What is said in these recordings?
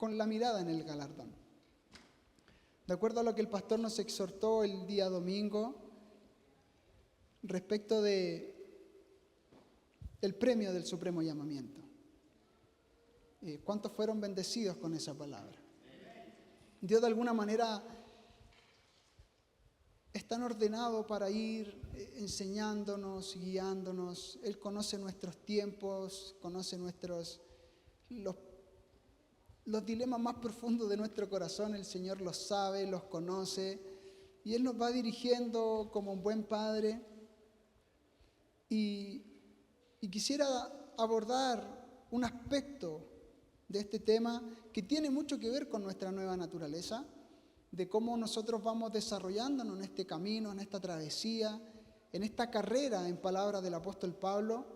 con la mirada en el galardón. De acuerdo a lo que el pastor nos exhortó el día domingo respecto del premio del supremo llamamiento. ¿Cuántos fueron bendecidos con esa palabra? Dios de alguna manera es tan ordenado para ir enseñándonos, guiándonos. Él conoce nuestros tiempos, conoce los dilemas más profundos de nuestro corazón. El Señor los sabe, los conoce, y Él nos va dirigiendo como un buen padre. Y quisiera abordar un aspecto de este tema que tiene mucho que ver con nuestra nueva naturaleza, de cómo nosotros vamos desarrollándonos en este camino, en esta travesía, en esta carrera, en palabras del apóstol Pablo,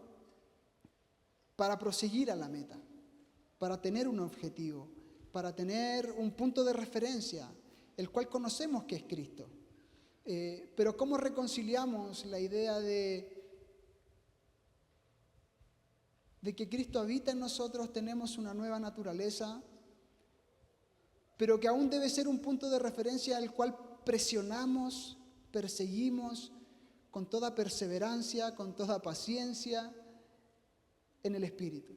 para proseguir a la meta, para tener un objetivo, para tener un punto de referencia, el cual conocemos que es Cristo. Pero ¿cómo reconciliamos la idea de que Cristo habita en nosotros, tenemos una nueva naturaleza, pero que aún debe ser un punto de referencia al cual presionamos, perseguimos con toda perseverancia, con toda paciencia en el Espíritu?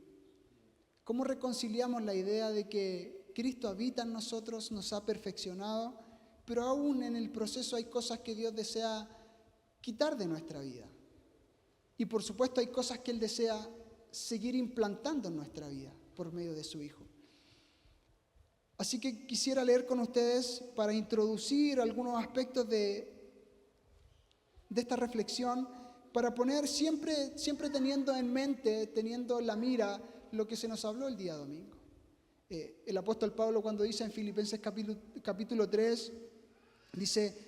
¿Cómo reconciliamos la idea de que Cristo habita en nosotros, nos ha perfeccionado, pero aún en el proceso hay cosas que Dios desea quitar de nuestra vida? Y por supuesto hay cosas que Él desea seguir implantando en nuestra vida por medio de su Hijo. Así que quisiera leer con ustedes para introducir algunos aspectos de esta reflexión, para poner siempre teniendo en mente, teniendo en la mira lo que se nos habló el día domingo. El apóstol Pablo, cuando dice en Filipenses capítulo 3, dice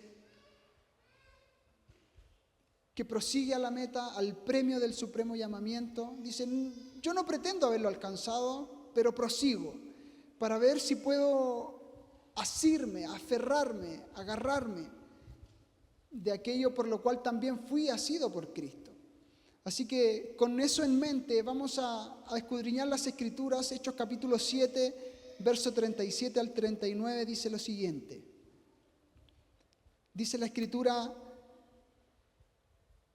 que prosigue a la meta, al premio del supremo llamamiento. Dice, yo no pretendo haberlo alcanzado, pero prosigo para ver si puedo asirme, aferrarme, agarrarme de aquello por lo cual también fui asido por Cristo. Así que con eso en mente vamos a escudriñar las Escrituras. Hechos capítulo 7, verso 37 al 39, dice lo siguiente. Dice la Escritura: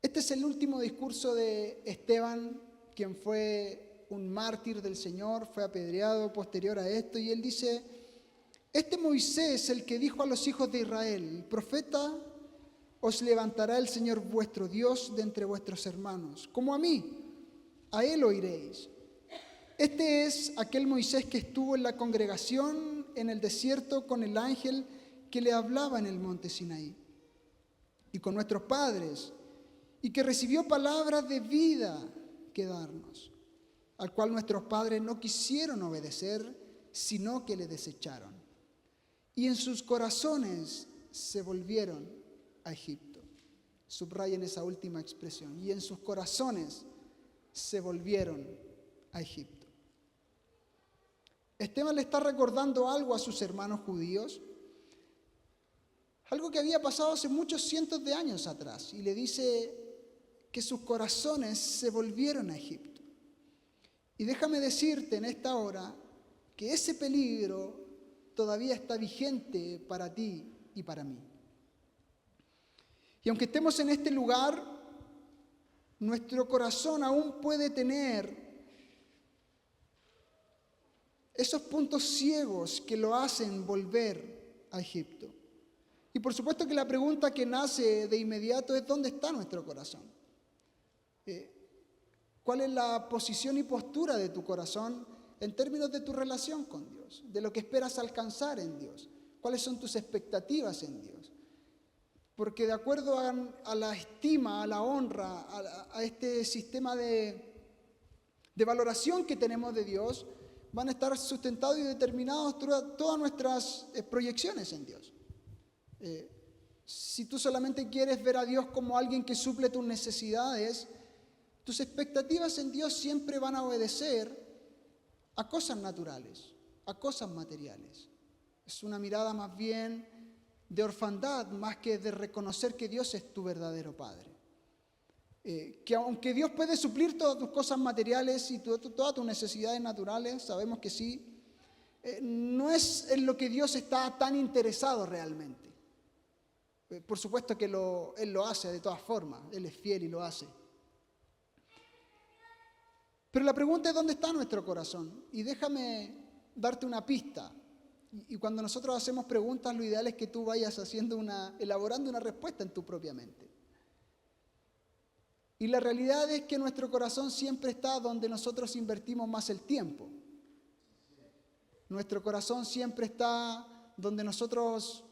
este es el último discurso de Esteban, quien fue un mártir del Señor, fue apedreado posterior a esto, y él dice: este Moisés, el que dijo a los hijos de Israel, profeta os levantará el Señor vuestro Dios de entre vuestros hermanos, como a mí, a él oiréis. Este es aquel Moisés que estuvo en la congregación en el desierto con el ángel que le hablaba en el monte Sinaí, y con nuestros padres, y que recibió palabras de vida que darnos, al cual nuestros padres no quisieron obedecer, sino que le desecharon. Y en sus corazones se volvieron a Egipto. Subrayen esa última expresión. Y en sus corazones se volvieron a Egipto. Esteban le está recordando algo a sus hermanos judíos, algo que había pasado hace muchos cientos de años atrás, y le dice que sus corazones se volvieron a Egipto. Y déjame decirte en esta hora que ese peligro todavía está vigente para ti y para mí. Y aunque estemos en este lugar, nuestro corazón aún puede tener esos puntos ciegos que lo hacen volver a Egipto. Y por supuesto que la pregunta que nace de inmediato es: ¿dónde está nuestro corazón? ¿Cuál es la posición y postura de tu corazón en términos de tu relación con Dios, de lo que esperas alcanzar en Dios? ¿Cuáles son tus expectativas en Dios? Porque de acuerdo a la estima, a la honra, a este sistema de valoración que tenemos de Dios, van a estar sustentados y determinados todas nuestras proyecciones en Dios. Si tú solamente quieres ver a Dios como alguien que suple tus necesidades, tus expectativas en Dios siempre van a obedecer a cosas naturales, a cosas materiales. Es una mirada más bien de orfandad, más que de reconocer que Dios es tu verdadero Padre. Que aunque Dios puede suplir todas tus cosas materiales y todas tus necesidades naturales, sabemos que sí, no es en lo que Dios está tan interesado realmente. Por supuesto que Él lo hace de todas formas, Él es fiel y lo hace. Pero la pregunta es: ¿dónde está nuestro corazón? Y déjame darte una pista. Y cuando nosotros hacemos preguntas, lo ideal es que tú vayas elaborando una respuesta en tu propia mente. Y la realidad es que nuestro corazón siempre está donde nosotros invertimos más el tiempo. Nuestro corazón siempre está donde nosotros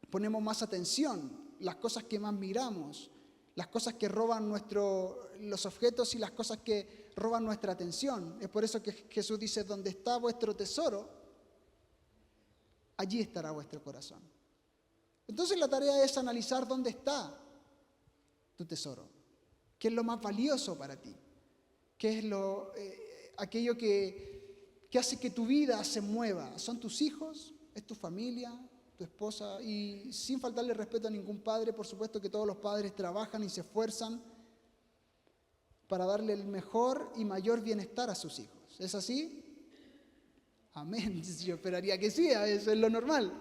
ponemos más atención, las cosas que más miramos, las cosas que roban los objetos y las cosas que roban nuestra atención. Es por eso que Jesús dice: donde está vuestro tesoro, allí estará vuestro corazón. Entonces la tarea es analizar dónde está tu tesoro, qué es lo más valioso para ti, qué es aquello que hace que tu vida se mueva. ¿Son tus hijos? ¿Es tu familia? ¿Tu esposa? Y sin faltarle respeto a ningún padre, por supuesto que todos los padres trabajan y se esfuerzan para darle el mejor y mayor bienestar a sus hijos. ¿Es así? Amén. Yo esperaría que sí, eso es lo normal.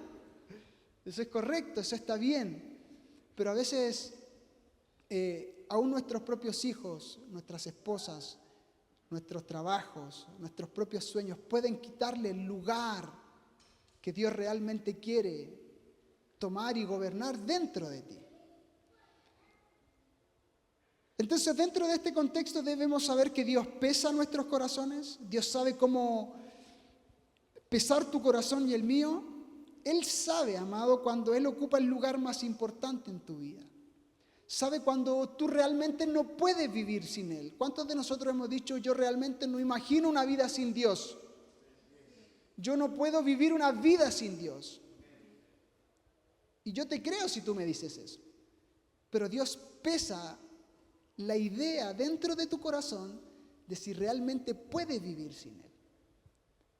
Eso es correcto, eso está bien. Pero a veces, aún nuestros propios hijos, nuestras esposas, nuestros trabajos, nuestros propios sueños pueden quitarle el lugar que Dios realmente quiere tomar y gobernar dentro de ti. Entonces, dentro de este contexto debemos saber que Dios pesa nuestros corazones. Dios sabe cómo pesar tu corazón y el mío. Él sabe, amado, cuando Él ocupa el lugar más importante en tu vida. Sabe cuando tú realmente no puedes vivir sin Él. ¿Cuántos de nosotros hemos dicho: yo realmente no imagino una vida sin Dios? Yo no puedo vivir una vida sin Dios. Y yo te creo si tú me dices eso. Pero Dios pesa la idea dentro de tu corazón de si realmente puedes vivir sin Él.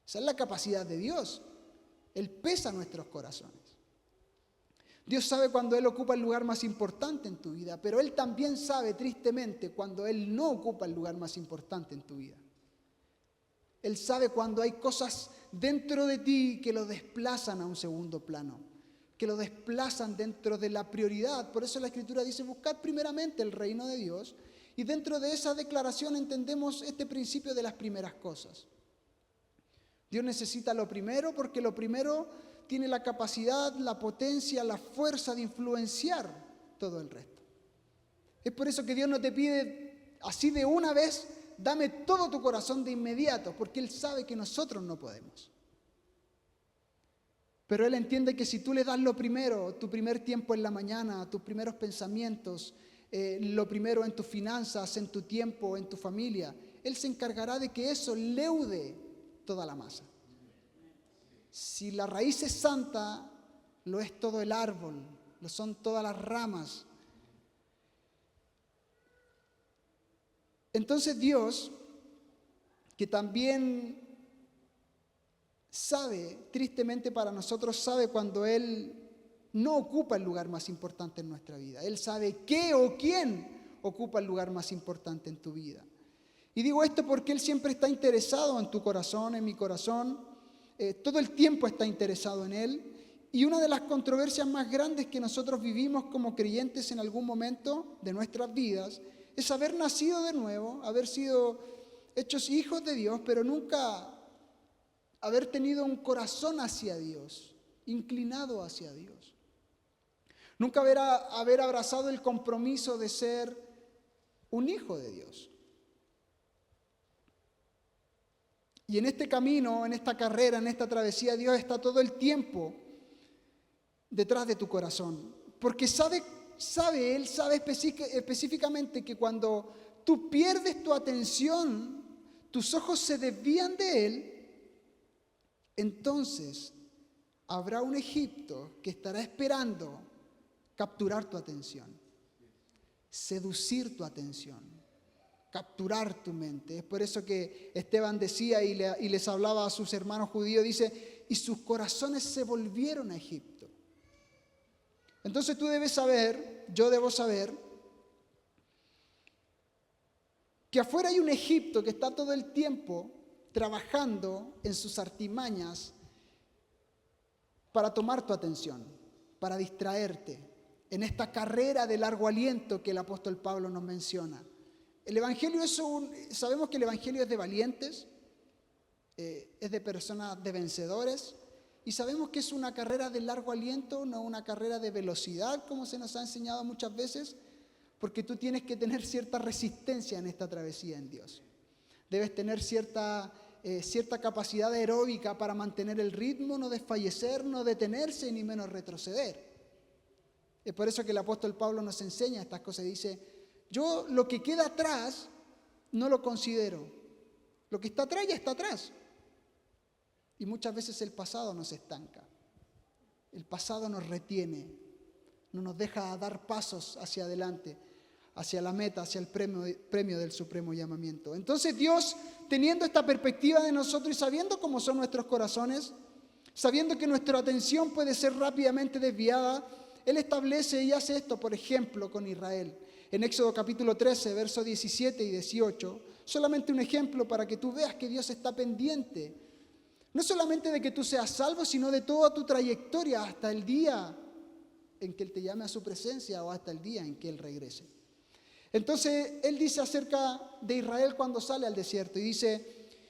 Esa es la capacidad de Dios. Él pesa nuestros corazones. Dios sabe cuando Él ocupa el lugar más importante en tu vida, pero Él también sabe, tristemente, cuando Él no ocupa el lugar más importante en tu vida. Él sabe cuando hay cosas dentro de ti que lo desplazan a un segundo plano, que lo desplazan dentro de la prioridad. Por eso la Escritura dice: buscad primeramente el reino de Dios. Y dentro de esa declaración entendemos este principio de las primeras cosas. Dios necesita lo primero porque lo primero tiene la capacidad, la potencia, la fuerza de influenciar todo el resto. Es por eso que Dios no te pide así de una vez: dame todo tu corazón de inmediato, porque Él sabe que nosotros no podemos. Pero Él entiende que si tú le das lo primero, tu primer tiempo en la mañana, tus primeros pensamientos, lo primero en tus finanzas, en tu tiempo, en tu familia, Él se encargará de que eso leude toda la masa. Si la raíz es santa, lo es todo el árbol, lo son todas las ramas. Entonces Dios, que también sabe, tristemente para nosotros, sabe cuando Él no ocupa el lugar más importante en nuestra vida. Él sabe qué o quién ocupa el lugar más importante en tu vida. Y digo esto porque Él siempre está interesado en tu corazón, en mi corazón. Todo el tiempo está interesado en Él. Y una de las controversias más grandes que nosotros vivimos como creyentes en algún momento de nuestras vidas es haber nacido de nuevo, haber sido hechos hijos de Dios, pero nunca haber tenido un corazón hacia Dios, inclinado hacia Dios. Nunca haber abrazado el compromiso de ser un hijo de Dios. Y en este camino, en esta carrera, en esta travesía, Dios está todo el tiempo detrás de tu corazón. Porque Él sabe específicamente que cuando tú pierdes tu atención, tus ojos se desvían de Él, entonces habrá un Egipto que estará esperando capturar tu atención, seducir tu atención, capturar tu mente. Es por eso que Esteban decía y les hablaba a sus hermanos judíos, dice: y sus corazones se volvieron a Egipto. Entonces tú debes saber, yo debo saber, que afuera hay un Egipto que está todo el tiempo trabajando en sus artimañas para tomar tu atención, para distraerte en esta carrera de largo aliento que el apóstol Pablo nos menciona. El Evangelio sabemos que el Evangelio es de valientes, es de personas, de vencedores, y sabemos que es una carrera de largo aliento, no una carrera de velocidad, como se nos ha enseñado muchas veces, porque tú tienes que tener cierta resistencia en esta travesía en Dios. Debes tener cierta capacidad aeróbica para mantener el ritmo, no desfallecer, no detenerse, ni menos retroceder. Es por eso que el apóstol Pablo nos enseña estas cosas. Dice, yo lo que queda atrás no lo considero. Lo que está atrás ya está atrás. Y muchas veces el pasado nos estanca. El pasado nos retiene. No nos deja dar pasos hacia adelante, hacia la meta, hacia el premio del supremo llamamiento. Entonces Dios, teniendo esta perspectiva de nosotros y sabiendo cómo son nuestros corazones, sabiendo que nuestra atención puede ser rápidamente desviada, Él establece y hace esto, por ejemplo, con Israel. En Éxodo capítulo 13, versos 17 y 18, solamente un ejemplo para que tú veas que Dios está pendiente, no solamente de que tú seas salvo, sino de toda tu trayectoria hasta el día en que Él te llame a su presencia o hasta el día en que Él regrese. Entonces, Él dice acerca de Israel cuando sale al desierto y dice,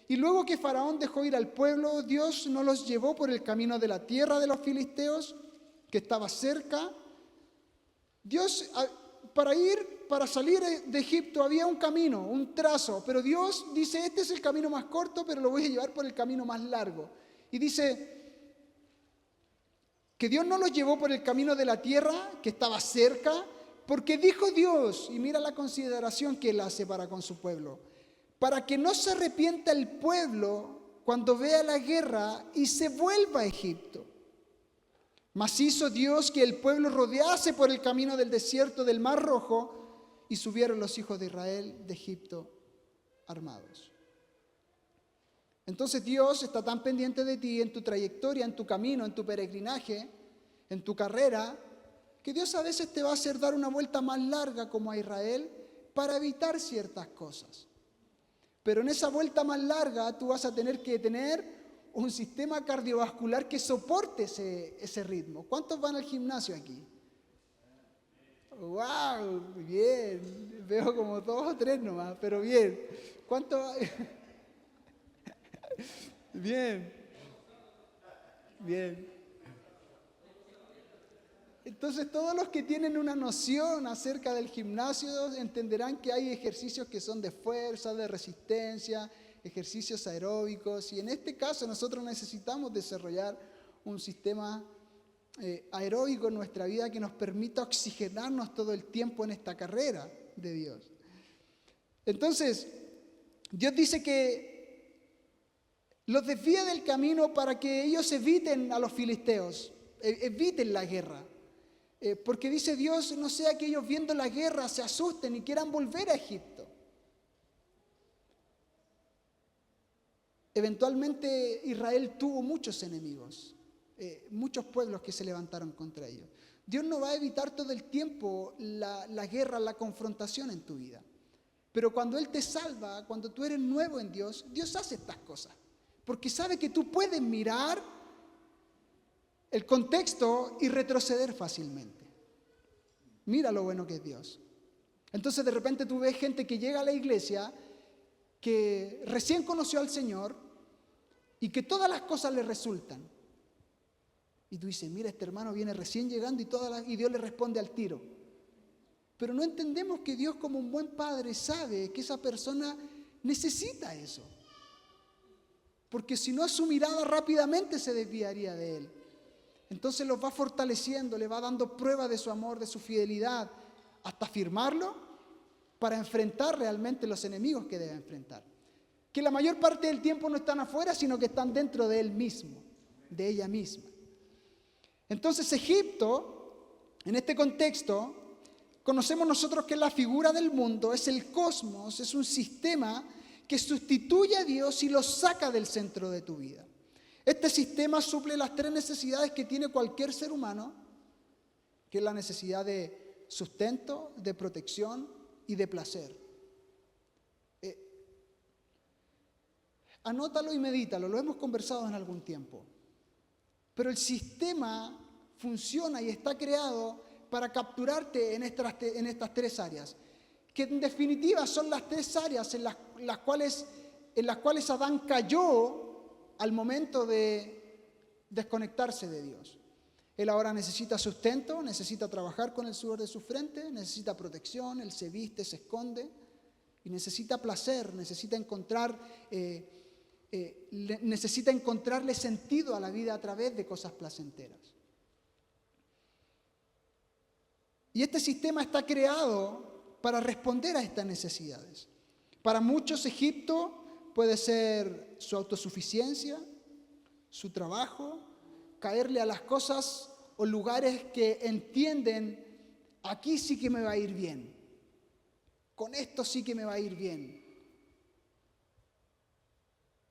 y luego que Faraón dejó ir al pueblo, Dios no los llevó por el camino de la tierra de los filisteos, que estaba cerca. Dios, para salir de Egipto había un camino, un trazo, pero Dios dice, este es el camino más corto, pero lo voy a llevar por el camino más largo. Y dice que Dios no los llevó por el camino de la tierra, que estaba cerca, porque dijo Dios, y mira la consideración que Él hace para con su pueblo, para que no se arrepienta el pueblo cuando vea la guerra y se vuelva a Egipto. Mas hizo Dios que el pueblo rodease por el camino del desierto del Mar Rojo, y subieron los hijos de Israel de Egipto armados. Entonces Dios está tan pendiente de ti en tu trayectoria, en tu camino, en tu peregrinaje, en tu carrera, que Dios a veces te va a hacer dar una vuelta más larga como a Israel para evitar ciertas cosas. Pero en esa vuelta más larga tú vas a tener que tener un sistema cardiovascular que soporte ese ritmo. ¿Cuántos van al gimnasio aquí? ¡Wow! Bien. Veo como 2 o 3 nomás, pero bien. ¿Cuántos? Bien. Bien. Entonces todos los que tienen una noción acerca del gimnasio entenderán que hay ejercicios que son de fuerza, de resistencia, ejercicios aeróbicos, y en este caso nosotros necesitamos desarrollar un sistema aeróbico en nuestra vida que nos permita oxigenarnos todo el tiempo en esta carrera de Dios. Entonces, Dios dice que los desvía del camino para que ellos eviten a los filisteos, eviten la guerra. Porque dice Dios, no sea que ellos viendo la guerra se asusten y quieran volver a Egipto. Eventualmente Israel tuvo muchos enemigos, muchos pueblos que se levantaron contra ellos. Dios no va a evitar todo el tiempo la guerra, la confrontación en tu vida. Pero cuando Él te salva, cuando tú eres nuevo en Dios, Dios hace estas cosas. Porque sabe que tú puedes mirar el contexto y retroceder fácilmente. Mira lo bueno que es Dios. Entonces de repente tú ves gente que llega a la iglesia, que recién conoció al Señor y que todas las cosas le resultan. Y tú dices, mira, este hermano viene recién llegando y Dios le responde al tiro. Pero no entendemos que Dios, como un buen padre, sabe que esa persona necesita eso. Porque si no, su mirada rápidamente se desviaría de Él. Entonces los va fortaleciendo, le va dando prueba de su amor, de su fidelidad, hasta firmarlo para enfrentar realmente los enemigos que debe enfrentar. Que la mayor parte del tiempo no están afuera, sino que están dentro de él mismo, de ella misma. Entonces Egipto, en este contexto, conocemos nosotros que es la figura del mundo, es el cosmos, es un sistema que sustituye a Dios y lo saca del centro de tu vida. Este sistema suple las 3 necesidades que tiene cualquier ser humano, que es la necesidad de sustento, de protección y de placer. Anótalo y medítalo, lo hemos conversado en algún tiempo. Pero el sistema funciona y está creado para capturarte en estas tres áreas, que en definitiva son las tres áreas en las cuales Adán cayó al momento de desconectarse de Dios. Él ahora necesita sustento, necesita trabajar con el sudor de su frente, necesita protección, él se viste, se esconde y necesita placer, necesita encontrarle sentido a la vida a través de cosas placenteras. Y este sistema está creado para responder a estas necesidades. Para muchos, Egipto puede ser su autosuficiencia, su trabajo, caerle a las cosas o lugares que entienden, aquí sí que me va a ir bien, con esto sí que me va a ir bien.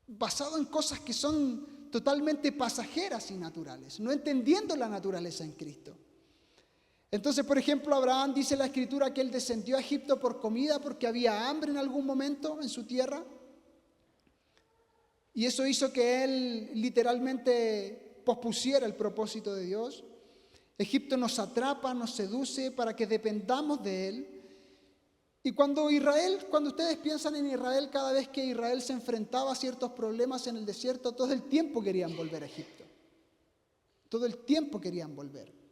Basado en cosas que son totalmente pasajeras y naturales, no entendiendo la naturaleza en Cristo. Entonces, por ejemplo, Abraham dice en la Escritura que él descendió a Egipto por comida porque había hambre en algún momento en su tierra. Y eso hizo que él literalmente pospusiera el propósito de Dios. Egipto nos atrapa, nos seduce para que dependamos de él. Y cuando ustedes piensan en Israel, cada vez que Israel se enfrentaba a ciertos problemas en el desierto, todo el tiempo querían volver a Egipto. Todo el tiempo querían volver.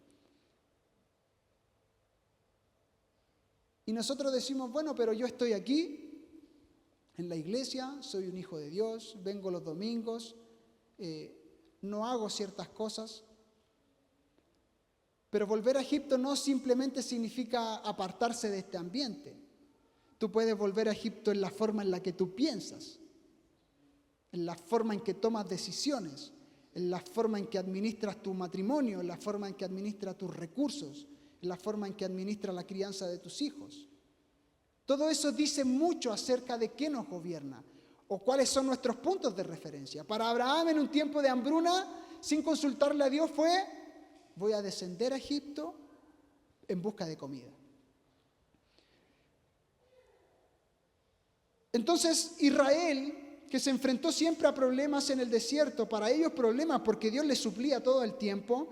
Y nosotros decimos, bueno, pero yo estoy aquí, en la iglesia, soy un hijo de Dios, vengo los domingos, no hago ciertas cosas. Pero volver a Egipto no simplemente significa apartarse de este ambiente. Tú puedes volver a Egipto en la forma en la que tú piensas, en la forma en que tomas decisiones, en la forma en que administras tu matrimonio, en la forma en que administras tus recursos, en la forma en que administras la crianza de tus hijos. Todo eso dice mucho acerca de qué nos gobierna o cuáles son nuestros puntos de referencia. Para Abraham, en un tiempo de hambruna, sin consultarle a Dios, fue: voy a descender a Egipto en busca de comida. Entonces, Israel, que se enfrentó siempre a problemas en el desierto, para ellos problemas porque Dios les suplía todo el tiempo,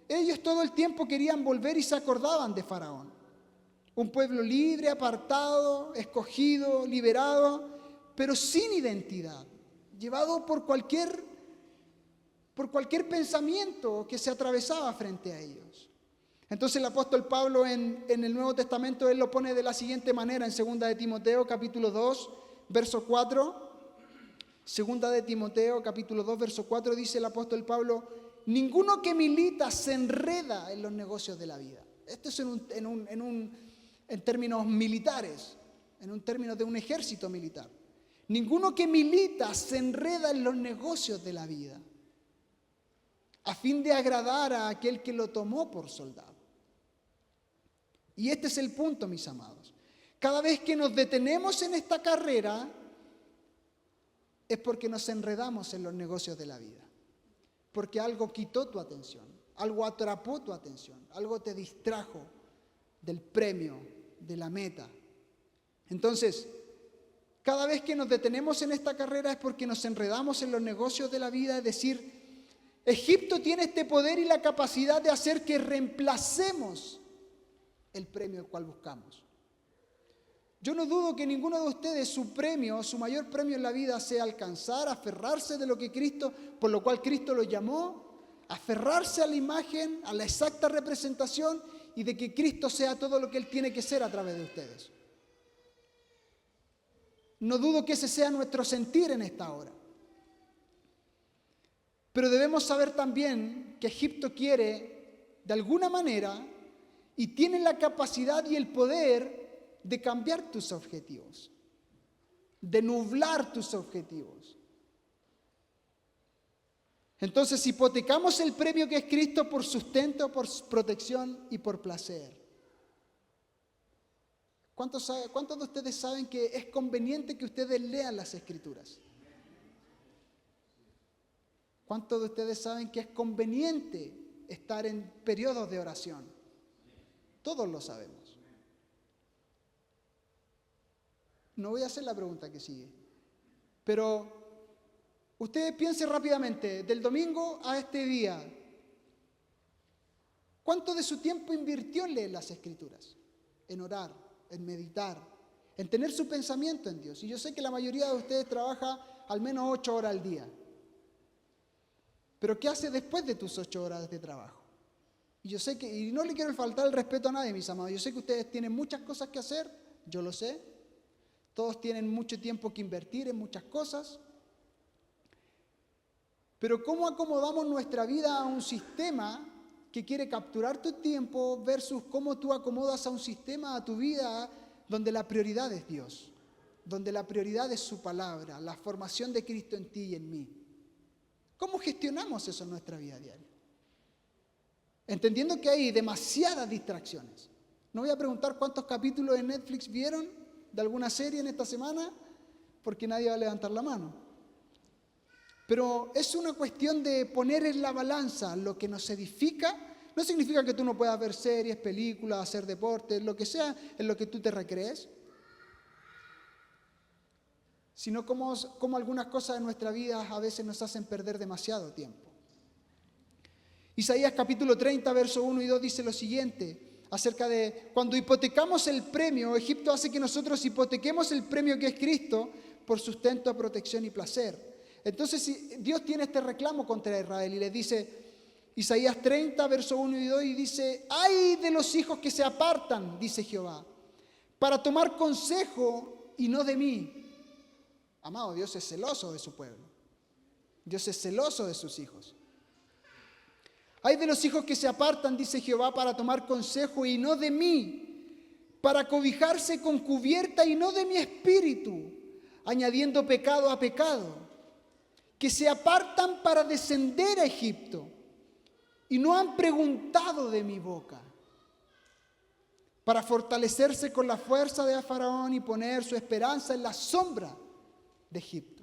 ellos todo el tiempo querían volver y se acordaban de Faraón. Un pueblo libre, apartado, escogido, liberado, pero sin identidad, llevado por cualquier pensamiento que se atravesaba frente a ellos. Entonces el apóstol Pablo en el Nuevo Testamento, él lo pone de la siguiente manera en 2 de Timoteo, capítulo 2, verso 4. 2 de Timoteo, capítulo 2, verso 4, dice el apóstol Pablo: ninguno que milita se enreda en los negocios de la vida. Esto es en términos militares, en un término de un ejército militar. Ninguno que milita se enreda en los negocios de la vida, a fin de agradar a aquel que lo tomó por soldado. Y este es el punto, mis amados. Cada vez que nos detenemos en esta carrera, es porque nos enredamos en los negocios de la vida. Porque algo quitó tu atención, algo atrapó tu atención, algo te distrajo del premio, de la meta. Entonces, cada vez que nos detenemos en esta carrera es porque nos enredamos en los negocios de la vida, es decir, Egipto tiene este poder y la capacidad de hacer que reemplacemos el premio el cual buscamos. Yo no dudo que ninguno de ustedes, su mayor premio en la vida sea alcanzar, aferrarse de lo que Cristo, por lo cual Cristo lo llamó, aferrarse a la imagen, a la exacta representación y de que Cristo sea todo lo que Él tiene que ser a través de ustedes. No dudo que ese sea nuestro sentir en esta hora. Pero debemos saber también que Egipto quiere, de alguna manera, y tiene la capacidad y el poder de cambiar tus objetivos, de nublar tus objetivos. Entonces hipotecamos el premio que es Cristo por sustento, por protección y por placer. ¿Cuántos de ustedes saben que es conveniente que ustedes lean las Escrituras? ¿Cuántos de ustedes saben que es conveniente estar en periodos de oración? Todos lo sabemos. No voy a hacer la pregunta que sigue, pero Usted piense rápidamente, del domingo a este día, ¿cuánto de su tiempo invirtió en leer las Escrituras? En orar, en meditar, en tener su pensamiento en Dios. Y yo sé que la mayoría de ustedes trabaja al menos 8 horas al día. Pero ¿qué hace después de tus 8 horas de trabajo? Y yo sé que, y no le quiero faltar el respeto a nadie, mis amados, yo sé que ustedes tienen muchas cosas que hacer, yo lo sé. Todos tienen mucho tiempo que invertir en muchas cosas. Pero ¿cómo acomodamos nuestra vida a un sistema que quiere capturar tu tiempo versus cómo tú acomodas a un sistema, a tu vida, donde la prioridad es Dios, donde la prioridad es su palabra, la formación de Cristo en ti y en mí? ¿Cómo gestionamos eso en nuestra vida diaria? Entendiendo que hay demasiadas distracciones. No voy a preguntar cuántos capítulos de Netflix vieron de alguna serie en esta semana, porque nadie va a levantar la mano. Pero es una cuestión de poner en la balanza lo que nos edifica. No significa que tú no puedas ver series, películas, hacer deportes, lo que sea en lo que tú te recrees, sino como algunas cosas de nuestra vida a veces nos hacen perder demasiado tiempo. Isaías capítulo 30, verso 1 y 2 dice lo siguiente, acerca de cuando hipotecamos el premio, Egipto hace que nosotros hipotequemos el premio que es Cristo por sustento, protección y placer. Entonces Dios tiene este reclamo contra Israel y les dice, Isaías 30, verso 1 y 2, y dice, ¡ay de los hijos que se apartan, dice Jehová, para tomar consejo y no de mí! Amado, Dios es celoso de su pueblo. Dios es celoso de sus hijos. ¡Ay de los hijos que se apartan, dice Jehová, para tomar consejo y no de mí! Para cobijarse con cubierta y no de mi espíritu, añadiendo pecado a pecado. Que se apartan para descender a Egipto y no han preguntado de mi boca, para fortalecerse con la fuerza de Faraón y poner su esperanza en la sombra de Egipto.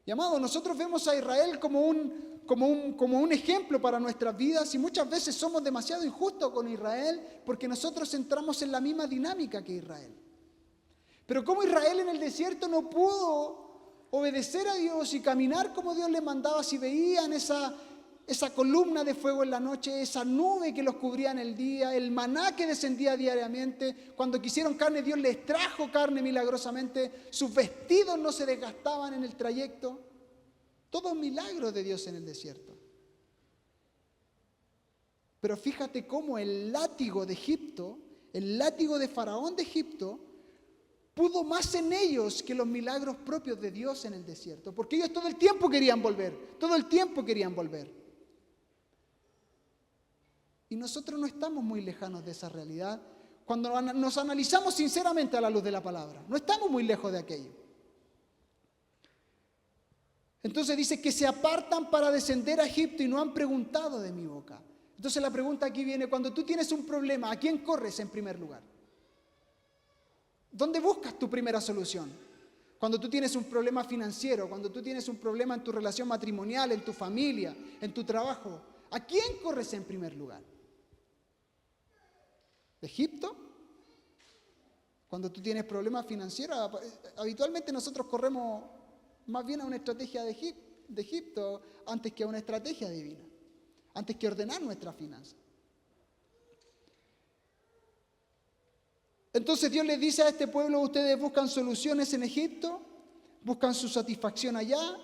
Y amado, nosotros vemos a Israel como un ejemplo para nuestras vidas y muchas veces somos demasiado injustos con Israel porque nosotros entramos en la misma dinámica que Israel. Pero como Israel en el desierto no pudo obedecer a Dios y caminar como Dios le mandaba, si veían esa columna de fuego en la noche, esa nube que los cubría en el día, el maná que descendía diariamente, cuando quisieron carne, Dios les trajo carne milagrosamente, sus vestidos no se desgastaban en el trayecto, todos milagros de Dios en el desierto. Pero fíjate cómo el látigo de Egipto, el látigo de Faraón de Egipto, pudo más en ellos que los milagros propios de Dios en el desierto, porque ellos todo el tiempo querían volver, todo el tiempo querían volver. Y nosotros no estamos muy lejanos de esa realidad cuando nos analizamos sinceramente a la luz de la palabra. No estamos muy lejos de aquello. Entonces dice que se apartan para descender a Egipto y no han preguntado de mi boca. Entonces la pregunta aquí viene, cuando tú tienes un problema, ¿a quién corres en primer lugar? ¿Dónde buscas tu primera solución? Cuando tú tienes un problema financiero, cuando tú tienes un problema en tu relación matrimonial, en tu familia, en tu trabajo, ¿a quién corres en primer lugar? ¿De Egipto? Cuando tú tienes problemas financieros, habitualmente nosotros corremos más bien a una estrategia de Egipto antes que a una estrategia divina, antes que ordenar nuestras finanzas. Entonces Dios les dice a este pueblo, ustedes buscan soluciones en Egipto, buscan su satisfacción allá.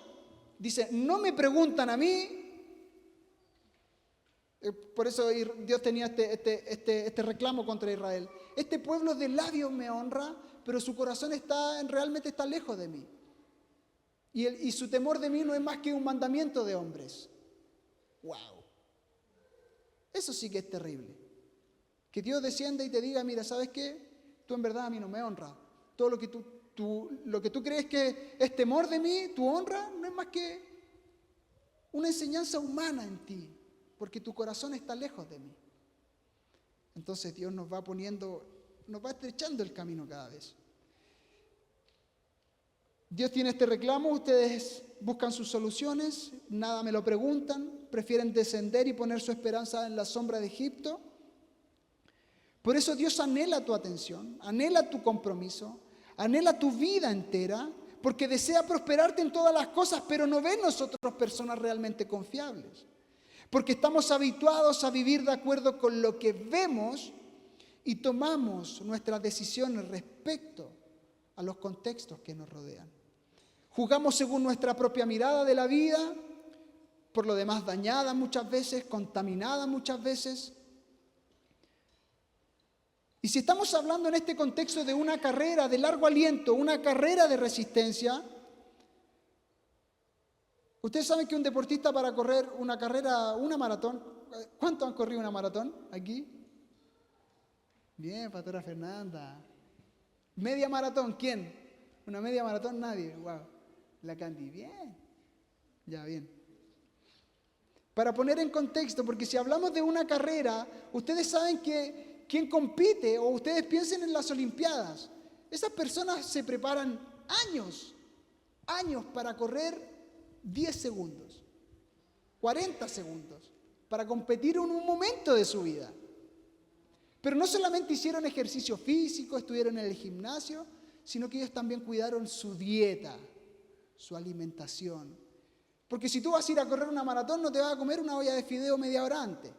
Dice, no me preguntan a mí. Por eso Dios tenía este reclamo contra Israel. Este pueblo de labios me honra, pero su corazón realmente está lejos de mí. Y su temor de mí no es más que un mandamiento de hombres. ¡Wow! Eso sí que es terrible. Que Dios descienda y te diga, mira, ¿sabes qué? Tú en verdad a mí no me honras. Todo lo que tú crees que es temor de mí, tu honra, no es más que una enseñanza humana en ti, porque tu corazón está lejos de mí. Entonces Dios nos va estrechando el camino cada vez. Dios tiene este reclamo, ustedes buscan sus soluciones, nada me lo preguntan, prefieren descender y poner su esperanza en la sombra de Egipto. Por eso Dios anhela tu atención, anhela tu compromiso, anhela tu vida entera, porque desea prosperarte en todas las cosas, pero no ve en nosotros personas realmente confiables. Porque estamos habituados a vivir de acuerdo con lo que vemos y tomamos nuestras decisiones respecto a los contextos que nos rodean. Juzgamos según nuestra propia mirada de la vida, por lo demás dañada muchas veces, contaminada muchas veces. Y si estamos hablando en este contexto de una carrera de largo aliento, una carrera de resistencia, ustedes saben que un deportista para correr una carrera, una maratón, ¿cuántos han corrido una maratón aquí? Bien, Pastora Fernanda. ¿Media maratón? ¿Quién? ¿Una media maratón? Nadie. Wow. La Candy. Bien. Ya, bien. Para poner en contexto, porque si hablamos de una carrera, ustedes saben que quien compite, o ustedes piensen en las Olimpiadas, esas personas se preparan años para correr 10 segundos, 40 segundos, para competir en un momento de su vida. Pero no solamente hicieron ejercicio físico, estuvieron en el gimnasio, sino que ellos también cuidaron su dieta, su alimentación. Porque si tú vas a ir a correr una maratón, no te vas a comer una olla de fideo media hora antes.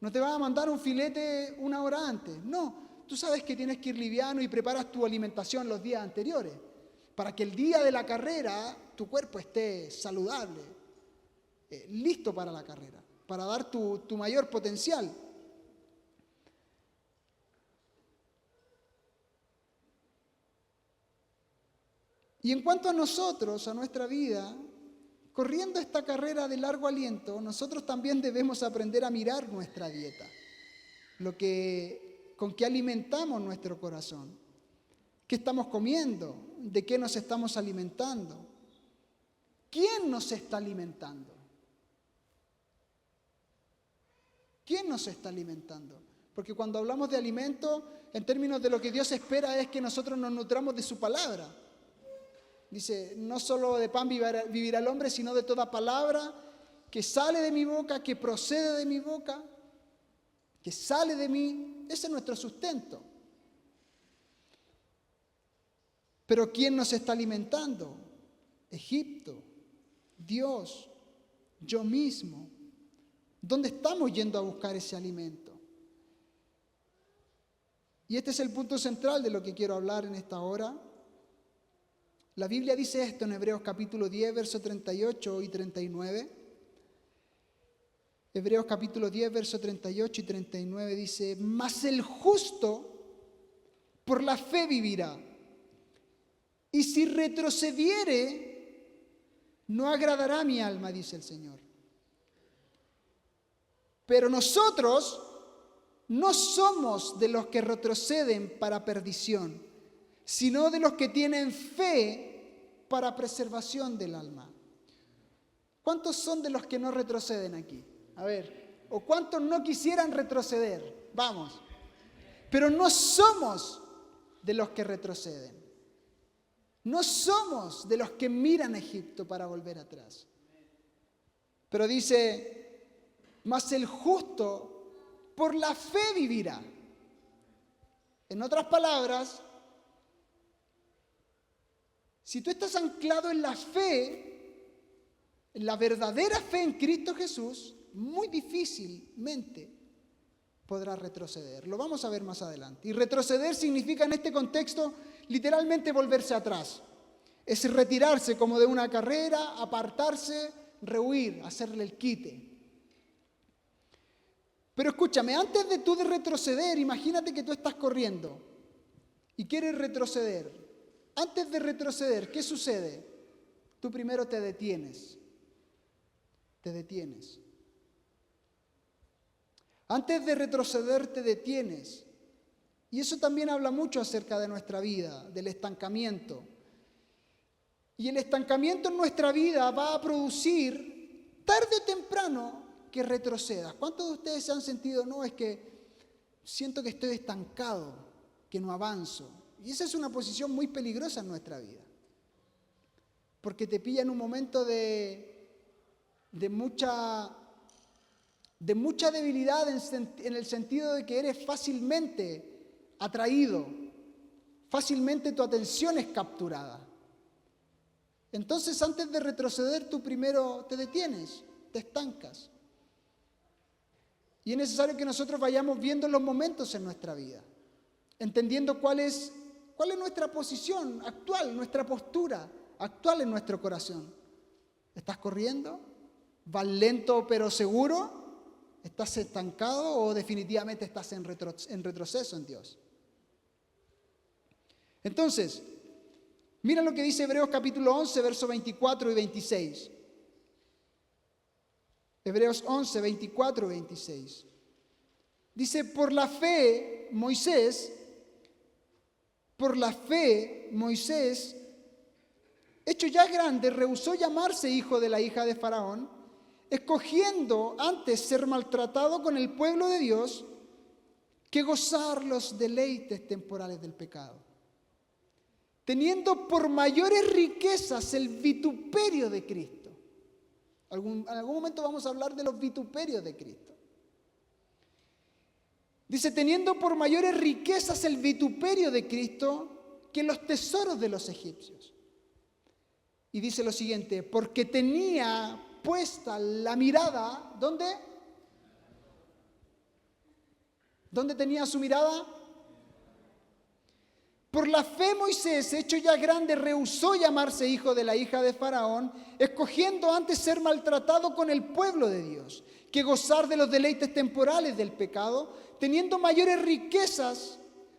No te vas a mandar un filete una hora antes. No, tú sabes que tienes que ir liviano y preparas tu alimentación los días anteriores, para que el día de la carrera tu cuerpo esté saludable, listo para la carrera, para dar tu mayor potencial. Y en cuanto a nosotros, a nuestra vida, corriendo esta carrera de largo aliento, nosotros también debemos aprender a mirar nuestra dieta, con qué alimentamos nuestro corazón, qué estamos comiendo, de qué nos estamos alimentando, quién nos está alimentando. ¿Quién nos está alimentando? Porque cuando hablamos de alimento, en términos de lo que Dios espera es que nosotros nos nutramos de su palabra. Dice, no solo de pan vivirá el hombre, sino de toda palabra que sale de mi boca, que procede de mi boca, que sale de mí. Ese es nuestro sustento. Pero ¿quién nos está alimentando? Egipto, Dios, yo mismo. ¿Dónde estamos yendo a buscar ese alimento? Y este es el punto central de lo que quiero hablar en esta hora. La Biblia dice esto en Hebreos capítulo 10, versos 38 y 39. Hebreos capítulo 10, versos 38 y 39 dice, mas el justo por la fe vivirá, y si retrocediere, no agradará a mi alma, dice el Señor. Pero nosotros no somos de los que retroceden para perdición, sino de los que tienen fe para preservación del alma. ¿Cuántos son de los que no retroceden aquí? A ver, ¿o cuántos no quisieran retroceder? Vamos. Pero no somos de los que retroceden. No somos de los que miran a Egipto para volver atrás. Pero dice, mas el justo por la fe vivirá. En otras palabras, si tú estás anclado en la fe, en la verdadera fe en Cristo Jesús, muy difícilmente podrás retroceder. Lo vamos a ver más adelante. Y retroceder significa en este contexto literalmente volverse atrás. Es retirarse como de una carrera, apartarse, rehuir, hacerle el quite. Pero escúchame, antes de tú de retroceder, imagínate que tú estás corriendo y quieres retroceder. Antes de retroceder, ¿qué sucede? Tú primero te detienes. Te detienes. Antes de retroceder te detienes. Y eso también habla mucho acerca de nuestra vida, del estancamiento. Y el estancamiento en nuestra vida va a producir, tarde o temprano, que retrocedas. ¿Cuántos de ustedes se han sentido, no, es que siento que estoy estancado, que no avanzo? Y esa es una posición muy peligrosa en nuestra vida. Porque te pilla en un momento de mucha debilidad en el sentido de que eres fácilmente atraído, Fácilmente tu atención es capturada. Entonces, antes de retroceder, tú primero te detienes, te estancas. Y es necesario que nosotros vayamos viendo los momentos en nuestra vida, entendiendo cuál es nuestra posición actual, nuestra postura actual en nuestro corazón. ¿Estás corriendo? ¿Vas lento pero seguro? ¿Estás estancado o definitivamente estás en retroceso en Dios? Entonces, mira lo que dice Hebreos capítulo 11, versos 24 y 26. Hebreos 11, 24 y 26. Dice, por la fe, Moisés, hecho ya grande, rehusó llamarse hijo de la hija de Faraón, escogiendo antes ser maltratado con el pueblo de Dios que gozar los deleites temporales del pecado, teniendo por mayores riquezas el vituperio de Cristo. En algún momento vamos a hablar de los vituperios de Cristo. Dice, teniendo por mayores riquezas el vituperio de Cristo que los tesoros de los egipcios. Y dice lo siguiente, porque tenía puesta la mirada, ¿dónde? ¿Dónde tenía su mirada? Por la fe Moisés, hecho ya grande, rehusó llamarse hijo de la hija de Faraón, escogiendo antes ser maltratado con el pueblo de Dios, que gozar de los deleites temporales del pecado, teniendo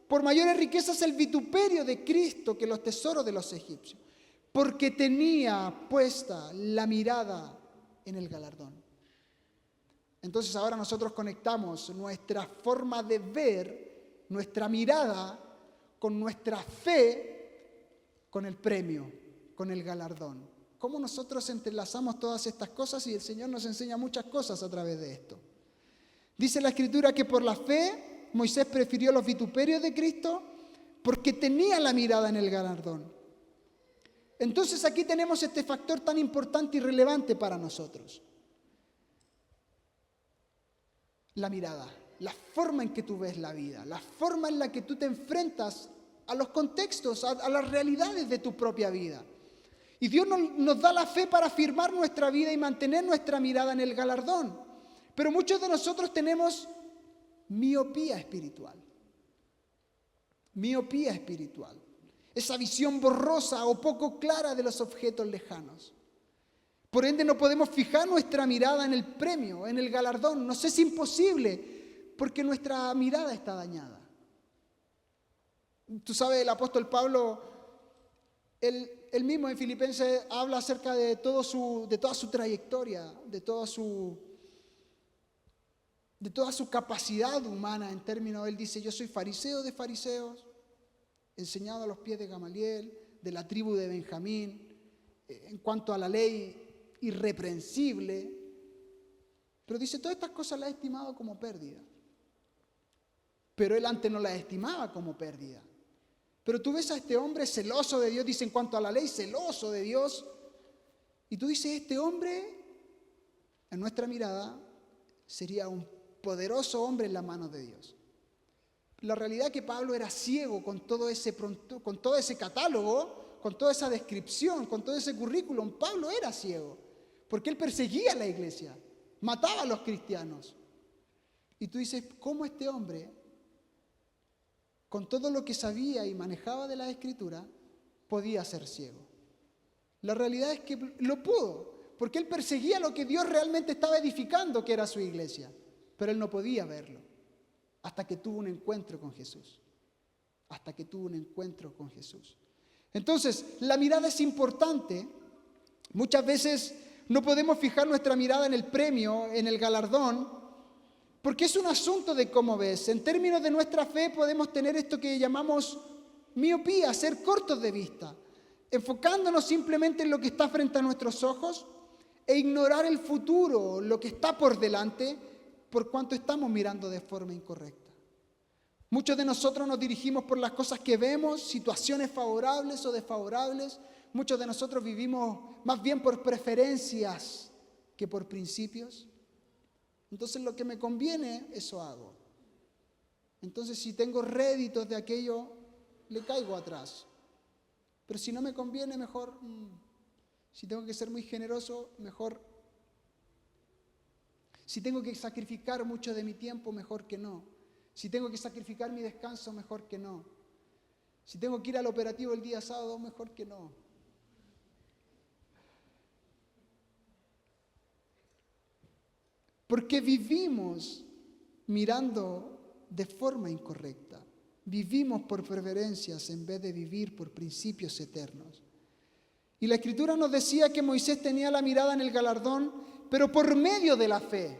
por mayores riquezas el vituperio de Cristo que los tesoros de los egipcios, porque tenía puesta la mirada en el galardón. Entonces ahora nosotros conectamos nuestra forma de ver, nuestra mirada, con nuestra fe, con el premio, con el galardón. ¿Cómo nosotros entrelazamos todas estas cosas? Y el Señor nos enseña muchas cosas a través de esto. Dice la Escritura que por la fe Moisés prefirió los vituperios de Cristo porque tenía la mirada en el galardón. Entonces aquí tenemos este factor tan importante y relevante para nosotros. La mirada. La forma en que tú ves la vida, la forma en la que tú te enfrentas a los contextos, a las realidades de tu propia vida. Y Dios nos da la fe para afirmar nuestra vida y mantener nuestra mirada en el galardón. Pero muchos de nosotros tenemos miopía espiritual. Miopía espiritual. Esa visión borrosa o poco clara de los objetos lejanos. Por ende no podemos fijar nuestra mirada en el premio, en el galardón. Nos es imposible porque nuestra mirada está dañada. Tú sabes, el apóstol Pablo, él mismo en Filipenses habla acerca de toda su trayectoria, de toda su capacidad humana en términos, él dice, yo soy fariseo de fariseos, enseñado a los pies de Gamaliel, de la tribu de Benjamín, en cuanto a la ley, irreprensible. Pero dice, todas estas cosas las he estimado como pérdida. Pero él antes no las estimaba como pérdida. Pero tú ves a este hombre celoso de Dios, dice en cuanto a la ley, celoso de Dios. Y tú dices, este hombre, en nuestra mirada, sería un poderoso hombre en las manos de Dios. La realidad es que Pablo era ciego con todo ese catálogo, con toda esa descripción, con todo ese currículum. Pablo era ciego, porque él perseguía a la iglesia, mataba a los cristianos. Y tú dices, ¿cómo este hombre, con todo lo que sabía y manejaba de la Escritura, podía ser ciego? La realidad es que lo pudo, porque él perseguía lo que Dios realmente estaba edificando, que era su iglesia. Pero él no podía verlo, hasta que tuvo un encuentro con Jesús. Hasta que tuvo un encuentro con Jesús. Entonces, la mirada es importante. Muchas veces no podemos fijar nuestra mirada en el premio, en el galardón, porque es un asunto de cómo ves. En términos de nuestra fe podemos tener esto que llamamos miopía, ser cortos de vista, enfocándonos simplemente en lo que está frente a nuestros ojos e ignorar el futuro, lo que está por delante, por cuanto estamos mirando de forma incorrecta. Muchos de nosotros nos dirigimos por las cosas que vemos, situaciones favorables o desfavorables. Muchos de nosotros vivimos más bien por preferencias que por principios. Entonces lo que me conviene, eso hago. Entonces si tengo réditos de aquello, le caigo atrás. Pero si no me conviene, mejor, si tengo que ser muy generoso, mejor. Si tengo que sacrificar mucho de mi tiempo, mejor que no. Si tengo que sacrificar mi descanso, mejor que no. Si tengo que ir al operativo el día sábado, mejor que no. Porque vivimos mirando de forma incorrecta. Vivimos por preferencias en vez de vivir por principios eternos. Y la Escritura nos decía que Moisés tenía la mirada en el galardón, pero por medio de la fe.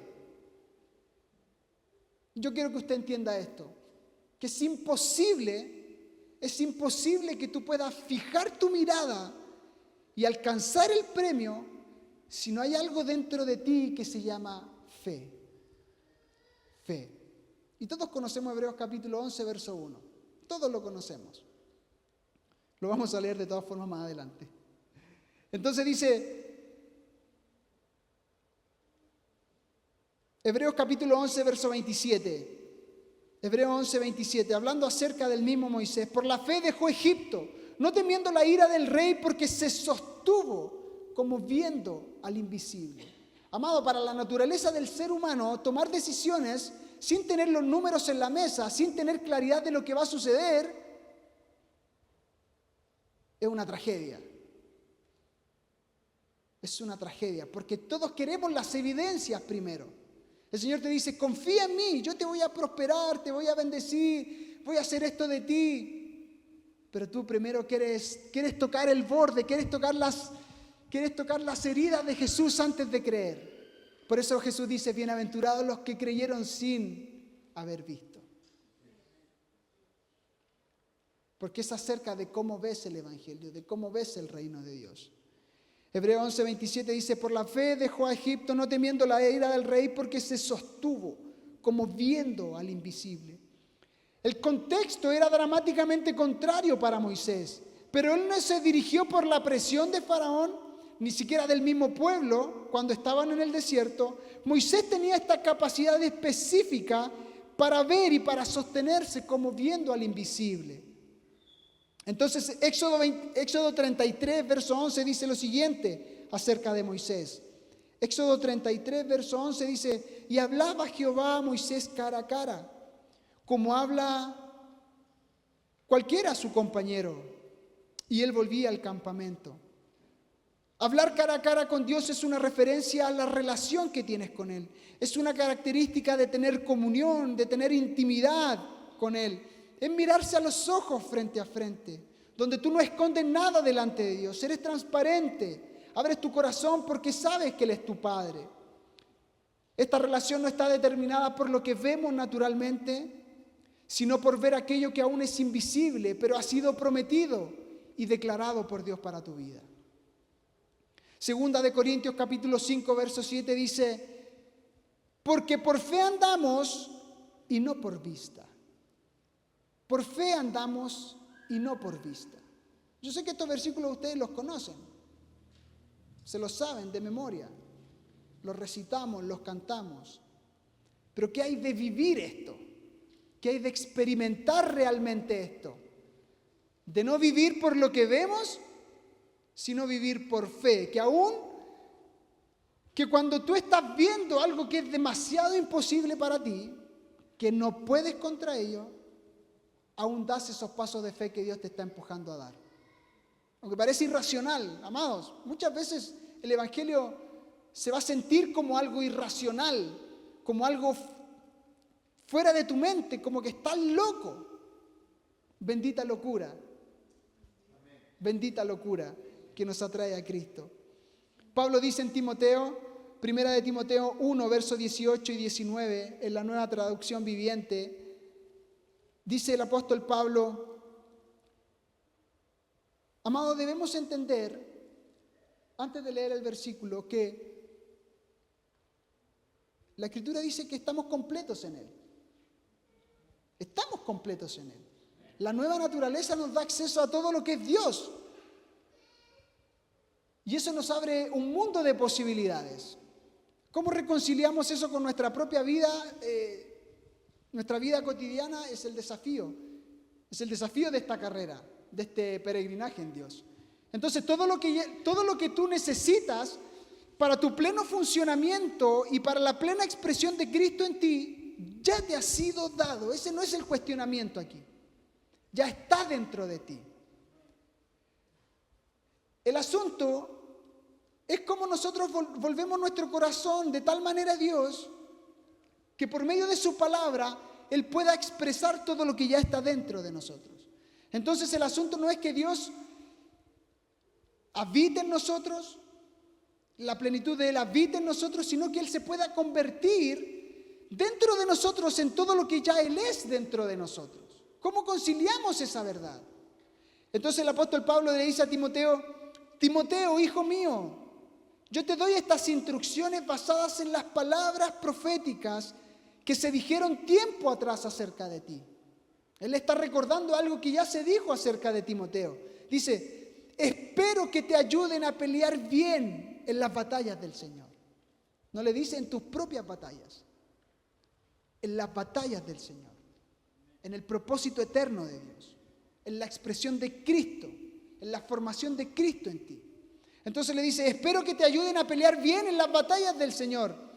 Yo quiero que usted entienda esto, que es imposible que tú puedas fijar tu mirada y alcanzar el premio si no hay algo dentro de ti que se llama fe. Fe. Y todos conocemos Hebreos capítulo 11, verso 1. Todos lo conocemos. Lo vamos a leer de todas formas más adelante. Entonces dice, Hebreos capítulo 11, verso 27. Hebreos 11, 27, hablando acerca del mismo Moisés. Por la fe dejó Egipto, no temiendo la ira del rey, porque se sostuvo como viendo al invisible. Amado, para la naturaleza del ser humano, tomar decisiones sin tener los números en la mesa, sin tener claridad de lo que va a suceder, es una tragedia. Es una tragedia, porque todos queremos las evidencias primero. El Señor te dice, confía en mí, yo te voy a prosperar, te voy a bendecir, voy a hacer esto de ti. Pero tú primero quieres tocar el borde, quieres tocar las heridas de Jesús antes de creer. Por eso Jesús dice, bienaventurados los que creyeron sin haber visto. Porque es acerca de cómo ves el Evangelio, de cómo ves el reino de Dios. Hebreos 11, 27 dice, por la fe dejó a Egipto, no temiendo la ira del rey, porque se sostuvo como viendo al invisible. El contexto era dramáticamente contrario para Moisés, pero él no se dirigió por la presión de Faraón, ni siquiera del mismo pueblo, cuando estaban en el desierto. Moisés tenía esta capacidad específica para ver y para sostenerse como viendo al invisible. Entonces, Éxodo 33, verso 11 dice lo siguiente acerca de Moisés. Éxodo 33, verso 11 dice, y hablaba Jehová a Moisés cara a cara, como habla cualquiera a su compañero, y él volvía al campamento. Hablar cara a cara con Dios es una referencia a la relación que tienes con Él. Es una característica de tener comunión, de tener intimidad con Él. Es mirarse a los ojos frente a frente, donde tú no escondes nada delante de Dios. Eres transparente, abres tu corazón porque sabes que Él es tu Padre. Esta relación no está determinada por lo que vemos naturalmente, sino por ver aquello que aún es invisible, pero ha sido prometido y declarado por Dios para tu vida. Segunda de Corintios capítulo 5, verso 7 dice, porque por fe andamos y no por vista. Por fe andamos y no por vista. Yo sé que estos versículos ustedes los conocen, se los saben de memoria, los recitamos, los cantamos. Pero ¿qué hay de vivir esto? ¿Qué hay de experimentar realmente esto? De no vivir por lo que vemos, sino vivir por fe, que cuando tú estás viendo algo que es demasiado imposible para ti, que no puedes contra ello, aún das esos pasos de fe que Dios te está empujando a dar. Aunque parece irracional, amados, muchas veces el Evangelio se va a sentir como algo irracional, como algo fuera de tu mente, como que estás loco. Bendita locura. Bendita locura que nos atrae a Cristo. Pablo dice en Timoteo, primera de Timoteo 1, versos 18 y 19, en la Nueva Traducción Viviente, dice el apóstol Pablo, amado, debemos entender, antes de leer el versículo, que la Escritura dice que estamos completos en Él. Estamos completos en Él. La nueva naturaleza nos da acceso a todo lo que es Dios. Y eso nos abre un mundo de posibilidades. ¿Cómo reconciliamos eso con nuestra propia vida? Nuestra vida cotidiana es el desafío. Es el desafío de esta carrera, de este peregrinaje en Dios. Entonces, todo lo que tú necesitas para tu pleno funcionamiento y para la plena expresión de Cristo en ti, ya te ha sido dado. Ese no es el cuestionamiento aquí. Ya está dentro de ti. El asunto es cómo nosotros volvemos nuestro corazón de tal manera a Dios que por medio de su palabra Él pueda expresar todo lo que ya está dentro de nosotros. Entonces el asunto no es que Dios habite en nosotros, la plenitud de Él habite en nosotros, sino que Él se pueda convertir dentro de nosotros en todo lo que ya Él es dentro de nosotros. ¿Cómo conciliamos esa verdad? Entonces el apóstol Pablo le dice a Timoteo, Timoteo, hijo mío, yo te doy estas instrucciones basadas en las palabras proféticas que se dijeron tiempo atrás acerca de ti. Él está recordando algo que ya se dijo acerca de Timoteo. Dice, espero que te ayuden a pelear bien en las batallas del Señor. No le dice en tus propias batallas, en las batallas del Señor, en el propósito eterno de Dios, en la expresión de Cristo, en la formación de Cristo en ti. Entonces le dice, espero que te ayuden a pelear bien en las batallas del Señor.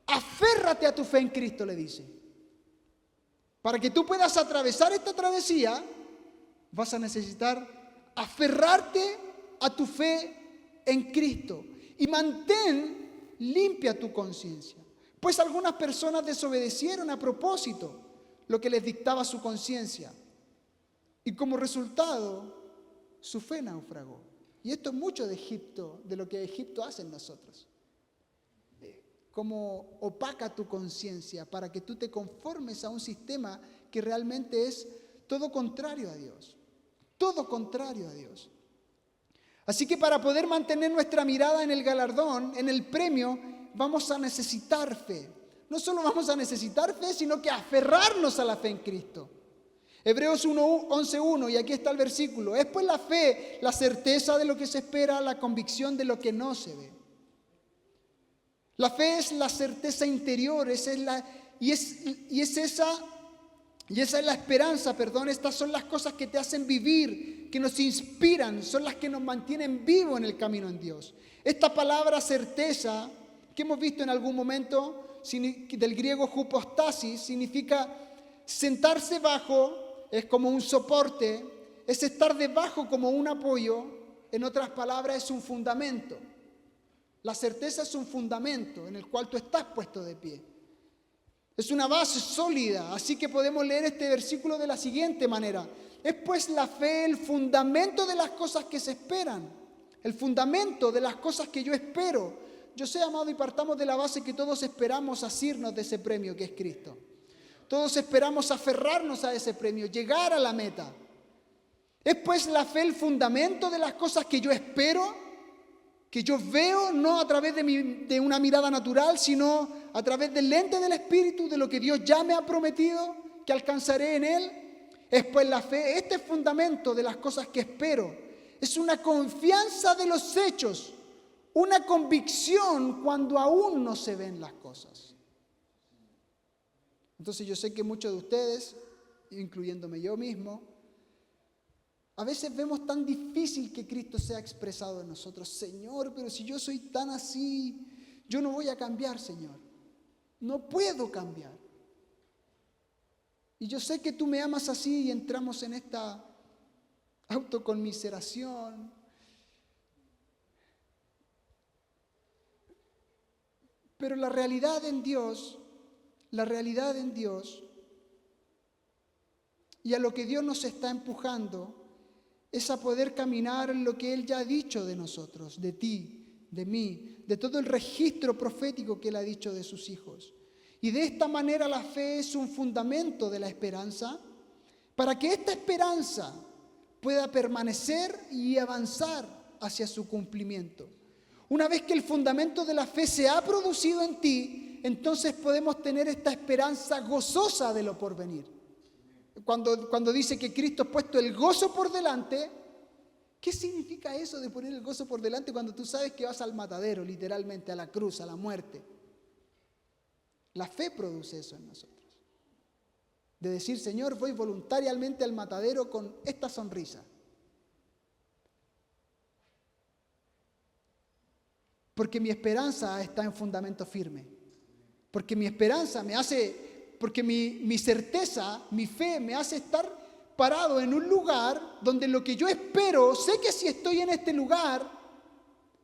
Aférrate a tu fe en Cristo, le dice. Para que tú puedas atravesar esta travesía, vas a necesitar aferrarte a tu fe en Cristo. Y mantén limpia tu conciencia. Pues algunas personas desobedecieron a propósito lo que les dictaba su conciencia. Y como resultado, su fe naufragó. Y esto es mucho de Egipto, de lo que Egipto hace en nosotros. Como opaca tu conciencia para que tú te conformes a un sistema que realmente es todo contrario a Dios. Todo contrario a Dios. Así que para poder mantener nuestra mirada en el galardón, en el premio, vamos a necesitar fe. No solo vamos a necesitar fe, sino que aferrarnos a la fe en Cristo. Hebreos 11:1, y aquí está el versículo. Es pues la fe, la certeza de lo que se espera, la convicción de lo que no se ve. La fe es la certeza interior, esa es la esperanza, Estas son las cosas que te hacen vivir, que nos inspiran, son las que nos mantienen vivos en el camino en Dios. Esta palabra certeza, que hemos visto en algún momento, del griego hypostasis, significa sentarse bajo, es como un soporte, es estar debajo como un apoyo, en otras palabras es un fundamento. La certeza es un fundamento en el cual tú estás puesto de pie. Es una base sólida, así que podemos leer este versículo de la siguiente manera. Es pues la fe el fundamento de las cosas que se esperan, el fundamento de las cosas que yo espero. Yo sé, amado, y partamos de la base que todos esperamos asirnos de ese premio que es Cristo. Todos esperamos aferrarnos a ese premio, llegar a la meta. Es pues la fe el fundamento de las cosas que yo espero, que yo veo no a través de una mirada natural, sino a través del lente del Espíritu, de lo que Dios ya me ha prometido, que alcanzaré en Él. Es pues la fe, este fundamento de las cosas que espero, es una confianza de los hechos, una convicción cuando aún no se ven las cosas. Entonces yo sé que muchos de ustedes, incluyéndome yo mismo, a veces vemos tan difícil que Cristo sea expresado en nosotros. Señor, pero si yo soy tan así, yo no voy a cambiar, Señor. No puedo cambiar. Y yo sé que tú me amas así y entramos en esta autoconmiseración. Pero la realidad en Dios y a lo que Dios nos está empujando es a poder caminar en lo que Él ya ha dicho de nosotros, de ti, de mí, de todo el registro profético que Él ha dicho de sus hijos. Y de esta manera la fe es un fundamento de la esperanza para que esta esperanza pueda permanecer y avanzar hacia su cumplimiento. Una vez que el fundamento de la fe se ha producido en ti, entonces podemos tener esta esperanza gozosa de lo porvenir. Cuando dice que Cristo ha puesto el gozo por delante, ¿qué significa eso de poner el gozo por delante cuando tú sabes que vas al matadero, literalmente, a la cruz, a la muerte? La fe produce eso en nosotros. de decir, Señor, voy voluntariamente al matadero con esta sonrisa. Porque mi esperanza está en fundamento firme. Porque mi esperanza me hace, porque mi certeza, mi fe me hace estar parado en un lugar donde lo que yo espero, sé que si estoy en este lugar,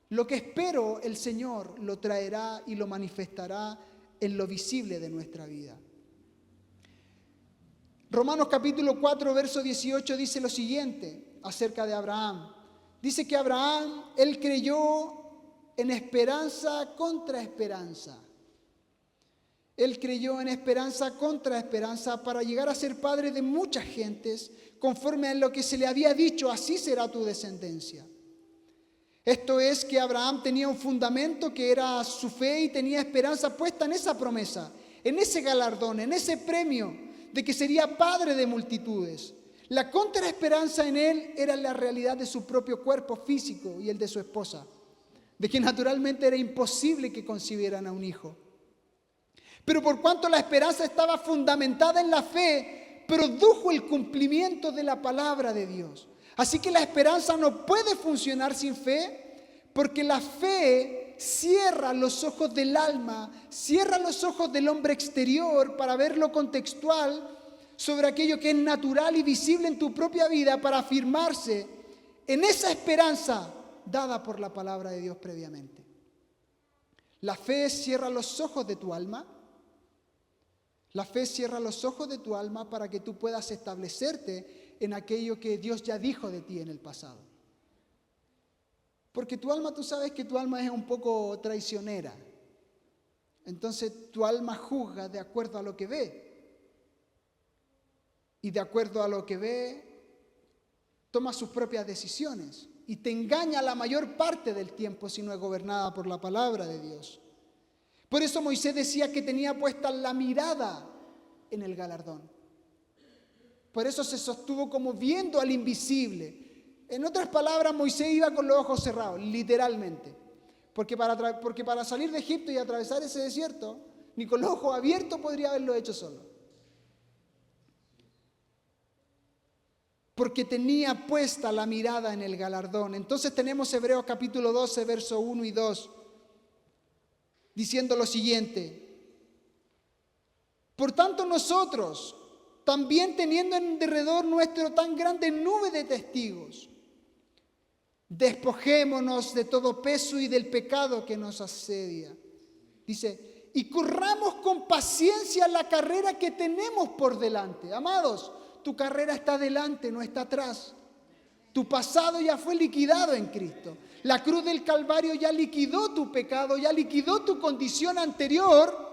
lo que espero el Señor lo traerá y lo manifestará en lo visible de nuestra vida. Romanos capítulo 4, verso 18 dice lo siguiente acerca de Abraham. Dice que Abraham, él creyó en esperanza contra esperanza. Él creyó en esperanza contra esperanza para llegar a ser padre de muchas gentes, conforme a lo que se le había dicho, así será tu descendencia. Esto es que Abraham tenía un fundamento que era su fe y tenía esperanza puesta en esa promesa, en ese galardón, en ese premio de que sería padre de multitudes. La contraesperanza en él era la realidad de su propio cuerpo físico y el de su esposa, de que naturalmente era imposible que concibieran a un hijo. Pero por cuanto la esperanza estaba fundamentada en la fe, produjo el cumplimiento de la palabra de Dios. Así que la esperanza no puede funcionar sin fe, porque la fe cierra los ojos del alma, cierra los ojos del hombre exterior para ver lo contextual sobre aquello que es natural y visible en tu propia vida, para afirmarse en esa esperanza dada por la palabra de Dios previamente. La fe cierra los ojos de tu alma. La fe cierra los ojos de tu alma para que tú puedas establecerte en aquello que Dios ya dijo de ti en el pasado. Porque tu alma, tú sabes que tu alma es un poco traicionera. Entonces tu alma juzga de acuerdo a lo que ve. Y de acuerdo a lo que ve, toma sus propias decisiones. Y te engaña la mayor parte del tiempo si no es gobernada por la palabra de Dios. Por eso Moisés decía que tenía puesta la mirada en el galardón. Por eso se sostuvo como viendo al invisible. En otras palabras, Moisés iba con los ojos cerrados, literalmente. Porque para salir de Egipto y atravesar ese desierto, ni con los ojos abiertos podría haberlo hecho solo. Porque tenía puesta la mirada en el galardón. Entonces tenemos Hebreos capítulo 12, verso 1 y 2. Diciendo lo siguiente: por tanto nosotros, también teniendo en derredor nuestro tan grande nube de testigos, despojémonos de todo peso y del pecado que nos asedia. Dice, y corramos con paciencia la carrera que tenemos por delante. Amados, tu carrera está delante, no está atrás. Tu pasado ya fue liquidado en Cristo. La cruz del Calvario ya liquidó tu pecado, ya liquidó tu condición anterior.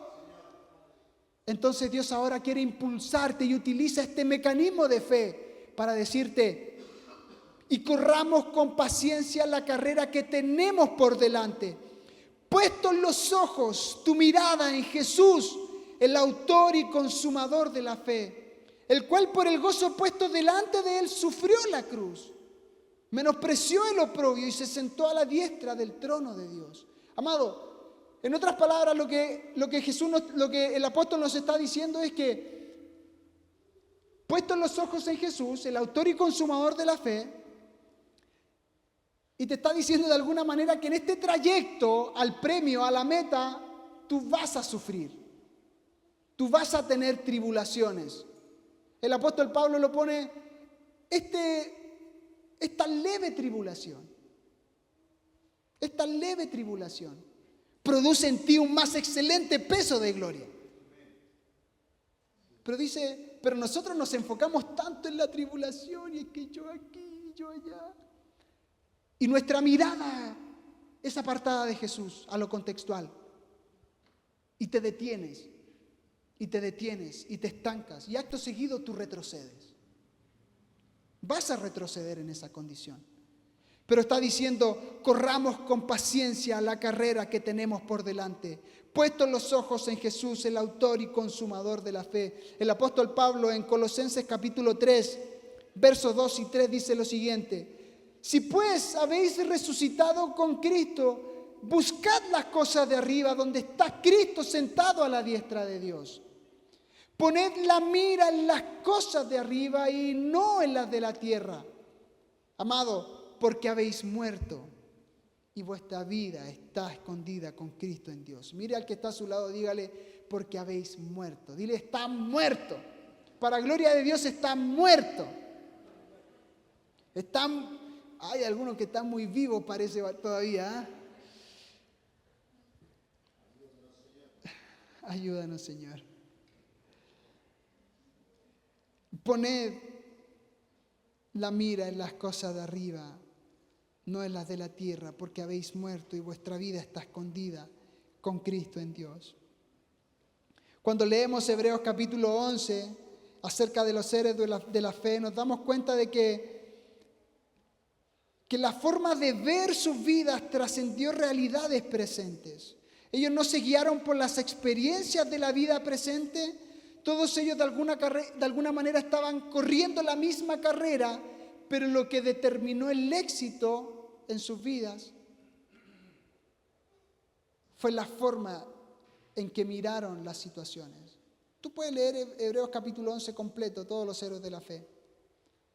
Entonces Dios ahora quiere impulsarte y utiliza este mecanismo de fe para decirte, y corramos con paciencia la carrera que tenemos por delante. Puestos los ojos, tu mirada en Jesús, el autor y consumador de la fe, el cual por el gozo puesto delante de él sufrió la cruz. Menospreció el oprobio y se sentó a la diestra del trono de Dios. Amado, en otras palabras, lo que el apóstol nos está diciendo es que, puestos los ojos en Jesús, el autor y consumador de la fe, y te está diciendo de alguna manera que en este trayecto al premio, a la meta, tú vas a sufrir. Tú vas a tener tribulaciones. El apóstol Pablo lo pone, esta leve tribulación produce en ti un más excelente peso de gloria. Pero dice, pero nosotros nos enfocamos tanto en la tribulación y es que yo aquí, yo allá. Y nuestra mirada es apartada de Jesús a lo contextual. Y te detienes, y te estancas. Y acto seguido tú retrocedes. Vas a retroceder en esa condición. Pero está diciendo, corramos con paciencia la carrera que tenemos por delante. Puestos los ojos en Jesús, el autor y consumador de la fe. El apóstol Pablo en Colosenses capítulo 3, versos 2 y 3 dice lo siguiente. Si pues habéis resucitado con Cristo, buscad las cosas de arriba donde está Cristo sentado a la diestra de Dios. Poned la mira en las cosas de arriba y no en las de la tierra. Amado, porque habéis muerto y vuestra vida está escondida con Cristo en Dios. Mire al que está a su lado, dígale, porque habéis muerto. Dile, está muerto. Para gloria de Dios está muerto. Hay algunos que están muy vivos, parece todavía. Ayúdanos, Señor. Poned la mira en las cosas de arriba, no en las de la tierra, porque habéis muerto y vuestra vida está escondida con Cristo en Dios. Cuando leemos Hebreos capítulo 11 acerca de los héroes de la fe, nos damos cuenta de que la forma de ver sus vidas trascendió realidades presentes. Ellos no se guiaron por las experiencias de la vida presente. Todos ellos de alguna manera estaban corriendo la misma carrera, pero lo que determinó el éxito en sus vidas fue la forma en que miraron las situaciones. Tú puedes leer Hebreos capítulo 11 completo, todos los héroes de la fe,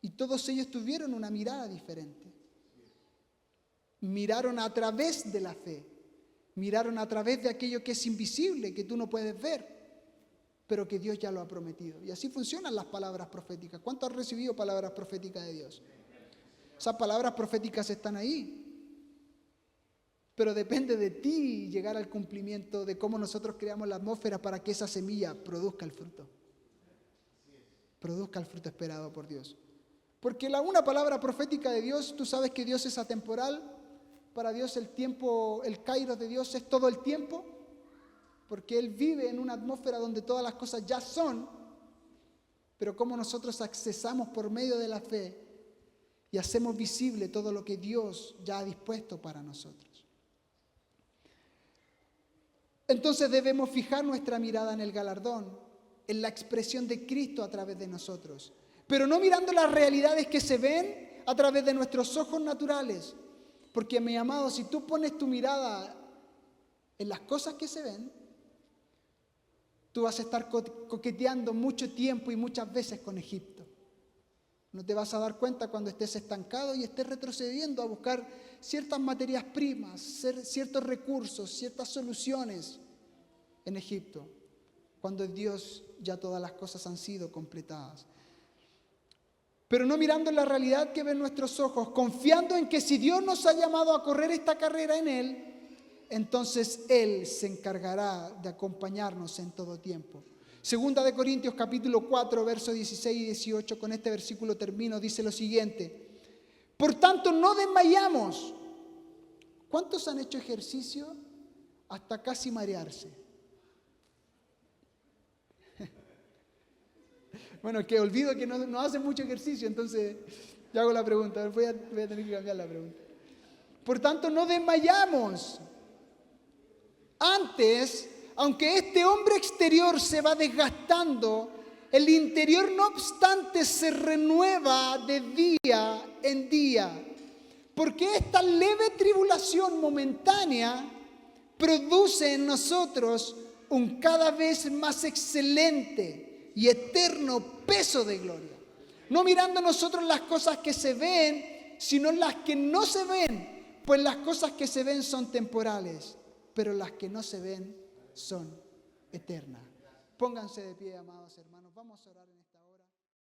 y todos ellos tuvieron una mirada diferente. Miraron a través de la fe, miraron a través de aquello que es invisible, que tú no puedes ver, pero que Dios ya lo ha prometido. Y así funcionan las palabras proféticas. ¿Cuántos han recibido palabras proféticas de Dios? Esas palabras proféticas están ahí. Pero depende de ti llegar al cumplimiento de cómo nosotros creamos la atmósfera para que esa semilla produzca el fruto. Produzca el fruto esperado por Dios. Porque una palabra profética de Dios, tú sabes que Dios es atemporal. Para Dios el tiempo, el kairos de Dios es todo el tiempo. Porque Él vive en una atmósfera donde todas las cosas ya son. Pero cómo nosotros accesamos por medio de la fe y hacemos visible todo lo que Dios ya ha dispuesto para nosotros. Entonces debemos fijar nuestra mirada en el galardón, en la expresión de Cristo a través de nosotros. Pero no mirando las realidades que se ven a través de nuestros ojos naturales. Porque, mi amado, si tú pones tu mirada en las cosas que se ven, tú vas a estar coqueteando mucho tiempo y muchas veces con Egipto. No te vas a dar cuenta cuando estés estancado y estés retrocediendo a buscar ciertas materias primas, ciertos recursos, ciertas soluciones en Egipto, cuando en Dios ya todas las cosas han sido completadas. Pero no mirando la realidad que ven nuestros ojos, confiando en que si Dios nos ha llamado a correr esta carrera en Él, entonces Él se encargará de acompañarnos en todo tiempo. Segunda de Corintios capítulo 4, versos 16 y 18, con este versículo termino, dice lo siguiente: por tanto, no desmayamos. ¿Cuántos han hecho ejercicio hasta casi marearse? Bueno, que olvido que no hacen mucho ejercicio, entonces ya hago la pregunta, voy a tener que cambiar la pregunta. Por tanto, no desmayamos. Antes, aunque este hombre exterior se va desgastando, el interior no obstante se renueva de día en día, porque esta leve tribulación momentánea produce en nosotros un cada vez más excelente y eterno peso de gloria. No mirando nosotros las cosas que se ven, sino las que no se ven, pues las cosas que se ven son temporales, pero las que no se ven son eternas. Pónganse de pie, amados hermanos, vamos a orar en